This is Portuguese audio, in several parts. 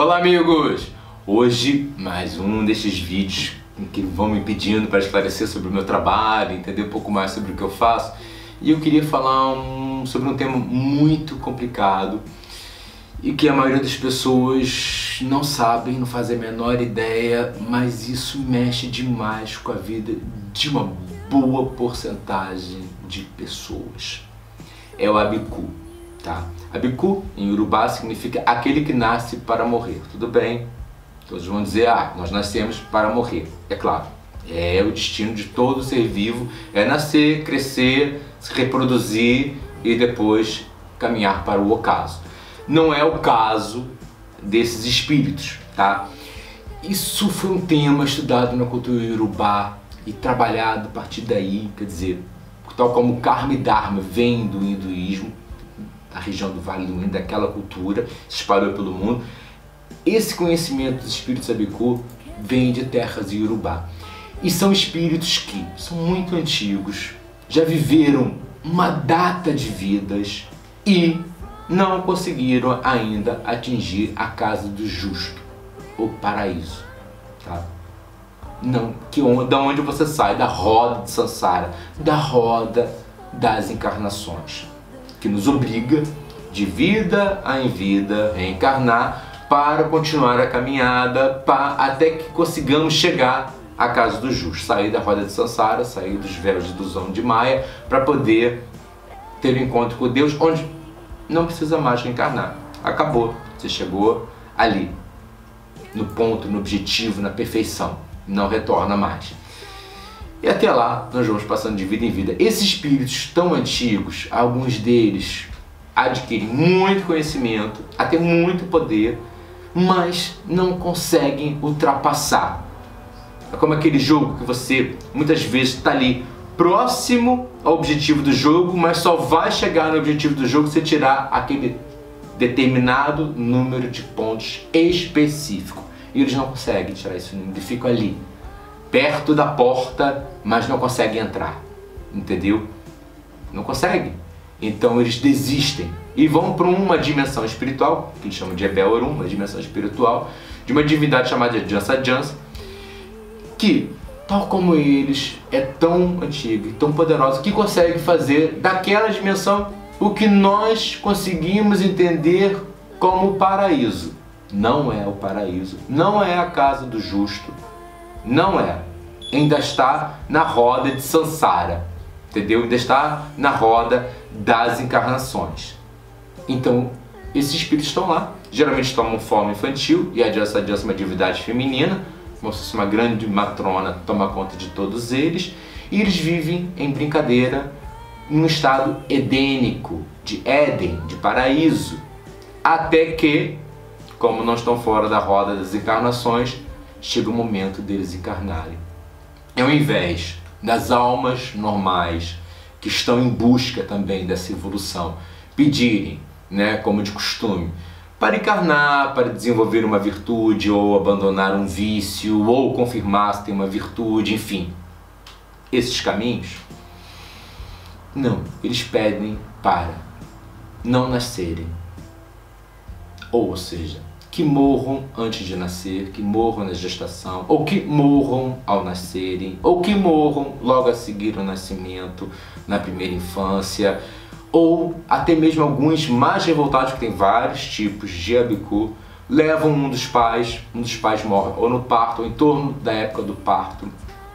Olá amigos! Hoje mais um destes vídeos que vão me pedindo para esclarecer sobre o meu trabalho, entender um pouco mais sobre o que eu faço. E eu queria falar sobre um tema muito complicado e que a maioria das pessoas não sabem, não fazem a menor ideia, mas isso mexe demais com a vida de uma boa porcentagem de pessoas. É o Abiku, tá? Abiku, em Urubá, significa aquele que nasce para morrer. Tudo bem, todos vão dizer, nós nascemos para morrer. É claro, é o destino de todo ser vivo, é nascer, crescer, se reproduzir e depois caminhar para o ocaso. Não é o caso desses espíritos, tá? Isso foi um tema estudado na cultura Urubá e trabalhado a partir daí, quer dizer, tal como o Karma e Dharma vem do hinduísmo, da região do Vale do Indo, daquela cultura, se espalhou pelo mundo. Esse conhecimento dos espíritos Abiku vem de terras Urubá. E são espíritos que são muito antigos, já viveram uma data de vidas e não conseguiram ainda atingir a casa do justo, o paraíso, tá? Não, da onde você sai, da roda de Sansara, da roda das encarnações, que nos obriga de vida em vida reencarnar para continuar a caminhada até que consigamos chegar à casa do justo, sair da roda de Sansara, sair dos véus de ilusão de Maia para poder ter um encontro com Deus onde não precisa mais reencarnar. Acabou, você chegou ali, no ponto, no objetivo, na perfeição, não retorna mais. E até lá, nós vamos passando de vida em vida. Esses espíritos tão antigos, alguns deles adquirem muito conhecimento, até muito poder, mas não conseguem ultrapassar. É como aquele jogo que você muitas vezes está ali próximo ao objetivo do jogo, mas só vai chegar no objetivo do jogo se você tirar aquele determinado número de pontos específico. E eles não conseguem tirar esse número, eles ficam ali, perto da porta, mas não conseguem entrar, entendeu? Não conseguem. Então eles desistem e vão para uma dimensão espiritual, que eles chamam de Ebel Orum, uma dimensão espiritual, de uma divindade chamada Jansa Jansa, que, tal como eles, é tão antiga e tão poderosa que consegue fazer daquela dimensão o que nós conseguimos entender como paraíso. Não é o paraíso, não é a casa do justo, não é. Ainda está na roda de Sansara, entendeu? Ainda está na roda das encarnações. Então, esses espíritos estão lá, geralmente tomam forma infantil, e a Jansa Jansa é uma divindade feminina, como se fosse uma grande matrona, toma conta de todos eles, e eles vivem em brincadeira, em um estado edênico, de Éden, de paraíso, até que, como não estão fora da roda das encarnações, chega o momento deles encarnarem. E ao invés das almas normais, que estão em busca também dessa evolução, pedirem, como de costume, para encarnar, para desenvolver uma virtude, ou abandonar um vício, ou confirmar se tem uma virtude, enfim, esses caminhos, não, eles pedem para não nascerem, ou seja, que morram antes de nascer, que morram na gestação, ou que morram ao nascerem, ou que morram logo a seguir o nascimento, na primeira infância, ou até mesmo alguns mais revoltados, que tem vários tipos de Abiku, levam um dos pais morre ou no parto, ou em torno da época do parto,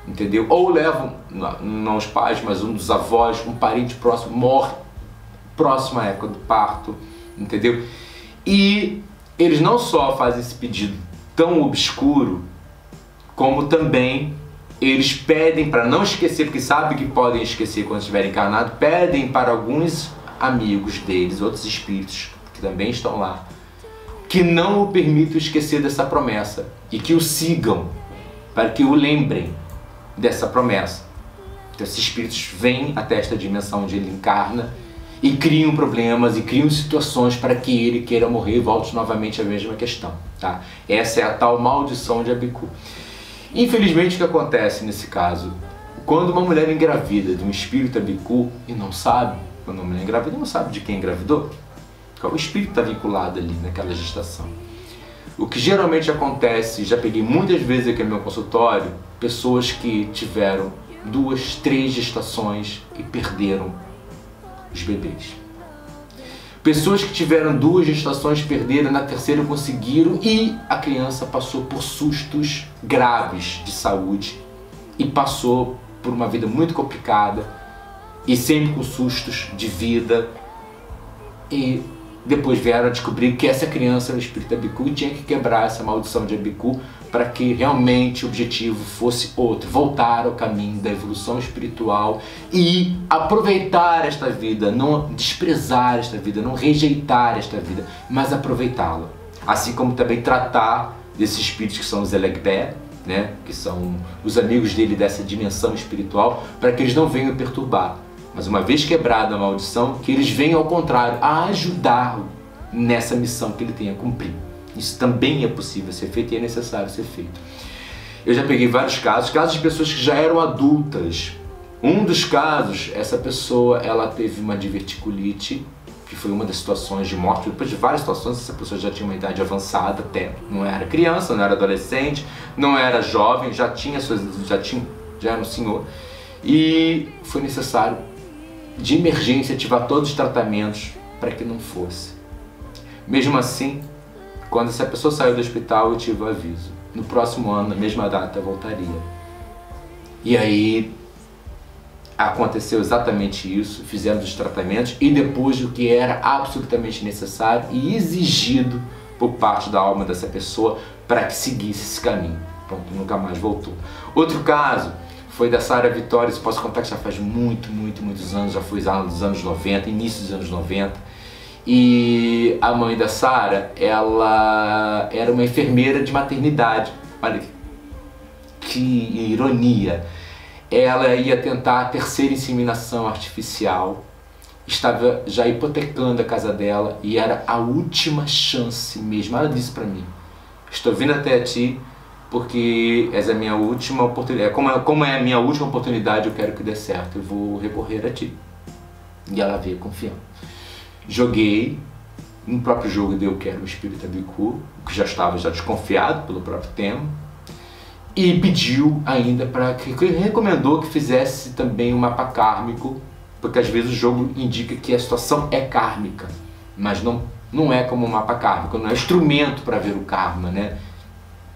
entendeu? Ou levam, não os pais, mas um dos avós, um parente próximo, morre próximo à época do parto, entendeu? E eles não só fazem esse pedido tão obscuro, como também eles pedem para não esquecer, porque sabem que podem esquecer quando estiverem encarnados, pedem para alguns amigos deles, outros espíritos que também estão lá, que não o permitam esquecer dessa promessa e que o sigam, para que o lembrem dessa promessa. Então esses espíritos vêm até esta dimensão onde ele encarna e criam problemas e criam situações para que ele queira morrer e volte novamente à mesma questão, tá? Essa é a tal maldição de Abiku. Infelizmente, o que acontece nesse caso? Quando uma mulher engravida de um espírito Abiku e não sabe, quando uma mulher engravida não sabe de quem engravidou, qual espírito está vinculado ali naquela gestação, O que geralmente acontece, já peguei muitas vezes aqui no meu consultório, pessoas que tiveram 2, 3 gestações e perderam os bebês. Pessoas que tiveram 2 gestações, perderam, na terceira conseguiram e a criança passou por sustos graves de saúde e passou por uma vida muito complicada e sempre com sustos de vida, e depois vieram a descobrir que essa criança era o espírito Abiku e tinha que quebrar essa maldição de Abiku para que realmente o objetivo fosse outro, voltar ao caminho da evolução espiritual e aproveitar esta vida, não desprezar esta vida, não rejeitar esta vida, mas aproveitá-la. Assim como também tratar desses espíritos que são os Elegbé, né, que são os amigos dele dessa dimensão espiritual, para que eles não venham perturbar. Mas uma vez quebrada a maldição, que eles venham ao contrário, a ajudá-lo nessa missão que ele tem a cumprir. Isso também é possível ser feito e é necessário ser feito. Eu já peguei vários casos de pessoas que já eram adultas. Um dos casos, essa pessoa, ela teve uma diverticulite, que foi uma das situações de morte. Depois de várias situações, essa pessoa já tinha uma idade avançada até. Não era criança, não era adolescente, não era jovem, já era um senhor. E foi necessário, de emergência, ativar todos os tratamentos para que não fosse. Mesmo assim, quando essa pessoa saiu do hospital, eu tive o aviso. No próximo ano, na mesma data, voltaria. E aí aconteceu exatamente isso, fizemos os tratamentos e depois o que era absolutamente necessário e exigido por parte da alma dessa pessoa para que seguisse esse caminho. Pronto, nunca mais voltou. Outro caso foi da Sara Vitória, isso posso contar que já faz muitos anos, já foi nos anos 90, início dos anos 90. E a mãe da Sara, ela era uma enfermeira de maternidade. Olha que ironia. Ela ia tentar a terceira inseminação artificial, estava já hipotecando a casa dela e era a última chance mesmo. Ela disse para mim: estou vindo até a ti porque essa é a minha última oportunidade. Como é a minha última oportunidade, eu quero que dê certo, eu vou recorrer a ti. E ela veio confiando. Joguei, no próprio jogo deu que era o espírito Abiku, que já estava desconfiado pelo próprio tema, e pediu ainda para que recomendou que fizesse também um mapa kármico, porque às vezes o jogo indica que a situação é kármica, mas não é como um mapa kármico, não é instrumento para ver o karma, né?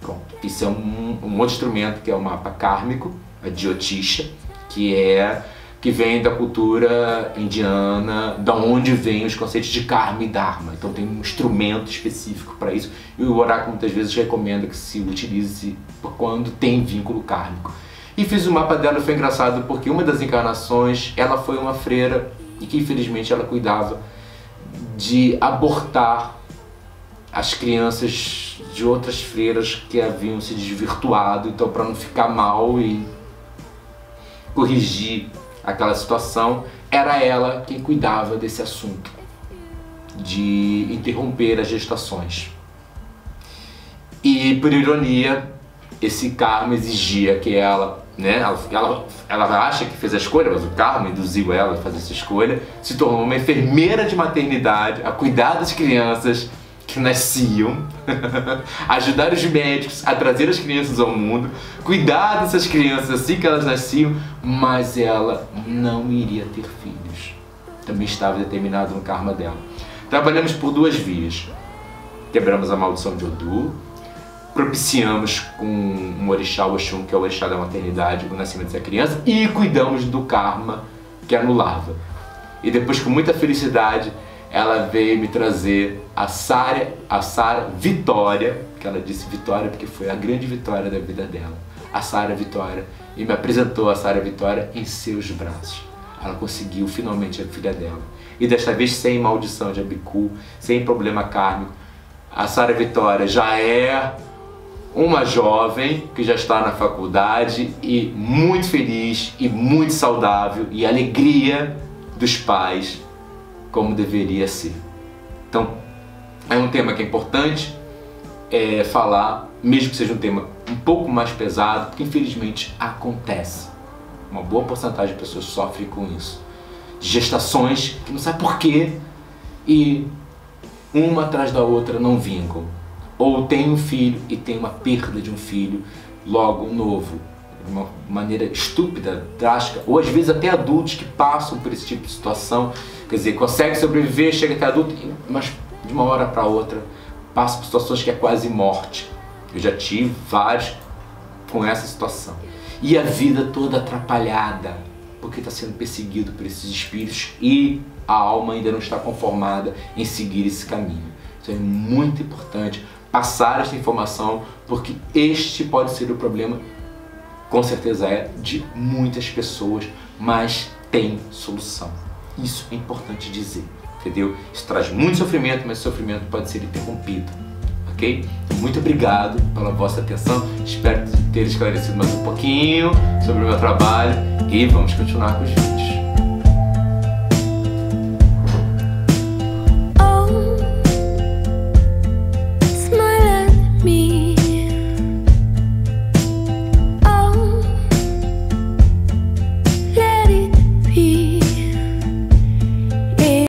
Pronto, isso é um outro instrumento que é o mapa kármico, a Jyotisha, que vem da cultura indiana, da onde vêm os conceitos de karma e dharma. Então tem um instrumento específico para isso, e o oráculo muitas vezes recomenda que se utilize quando tem vínculo kármico. E fiz o mapa dela, foi engraçado porque uma das encarnações ela foi uma freira e que infelizmente ela cuidava de abortar as crianças de outras freiras que haviam se desvirtuado. Então, para não ficar mal e corrigir aquela situação, era ela quem cuidava desse assunto, de interromper as gestações. E, por ironia, esse karma exigia que ela, né, ela acha que fez a escolha, mas o karma induziu ela a fazer essa escolha, se tornou uma enfermeira de maternidade, a cuidar das crianças que nasciam, ajudar os médicos a trazer as crianças ao mundo, cuidar dessas crianças assim que elas nasciam, mas ela não iria ter filhos. Também estava determinado no karma dela. Trabalhamos por 2 vias. Quebramos a maldição de Odu, propiciamos com um orixá, o Oxum, que é o orixá da maternidade, o nascimento dessa criança, e cuidamos do karma que anulava. E depois, com muita felicidade, ela veio me trazer a Sara Vitória, que ela disse Vitória porque foi a grande vitória da vida dela, a Sara Vitória, e me apresentou a Sara Vitória em seus braços. Ela conseguiu finalmente a filha dela, e desta vez sem maldição de Abiku, sem problema kármico. A Sara Vitória já é uma jovem que já está na faculdade e muito feliz e muito saudável, e a alegria dos pais como deveria ser. Então, é um tema que é importante falar, mesmo que seja um tema um pouco mais pesado, porque infelizmente acontece. Uma boa porcentagem de pessoas sofre com isso. Gestações que não sabe por quê e uma atrás da outra não vingam. ou tem um filho e tem uma perda de um filho logo novo, de uma maneira estúpida, drástica, ou às vezes até adultos que passam por esse tipo de situação, quer dizer, conseguem sobreviver, chega até adulto, mas de uma hora para outra passam por situações que é quase morte. Eu já tive vários com essa situação. E a vida toda atrapalhada, porque está sendo perseguido por esses espíritos e a alma ainda não está conformada em seguir esse caminho. Então é muito importante passar esta informação, porque este pode ser o problema, com certeza é, de muitas pessoas, mas tem solução. Isso é importante dizer, entendeu? Isso traz muito sofrimento, mas o sofrimento pode ser interrompido, ok? Muito obrigado pela vossa atenção, espero ter esclarecido mais um pouquinho sobre o meu trabalho e vamos continuar com os vídeos.